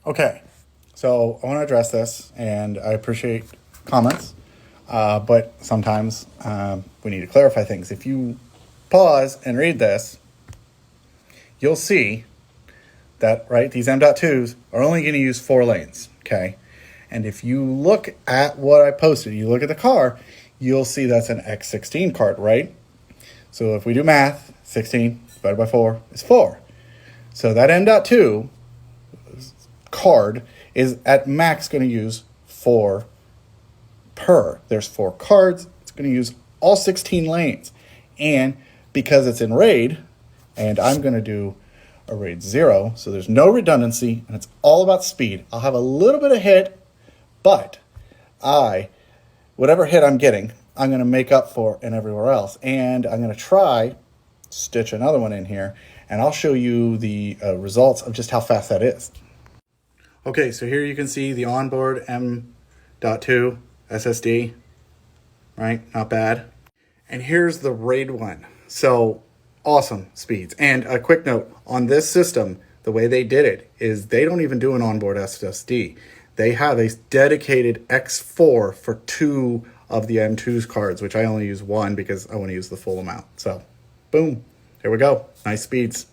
Okay, so I want to address this, and I appreciate comments, but sometimes we need to clarify things. If you pause and read this, you'll see that, right, these M.2s are only going to use 4 lanes, okay? And if you look at what I posted, you look at the car, you'll see that's an X16 card, right? So if we do math, 16 divided by 4 is 4. So that M.2 card is at max going to use 4 per. There's 4 cards. It's going to use all 16 lanes. And because it's in RAID, and I'm going to do a RAID 0, so there's no redundancy, and it's all about speed. I'll have a little bit of hit, but whatever hit I'm getting, I'm going to make up for in everywhere else. And I'm going to try stitch another one in here, and I'll show you the results of just how fast that is. Okay, so here you can see the onboard M.2 SSD, right? Not bad. And here's the RAID one. So awesome speeds. And a quick note on this system, the way they did it is they don't even do an onboard SSD. They have a dedicated X4 for 2 of the M.2's cards, which I only use 1 because I want to use the full amount. So boom, there we go. Nice speeds.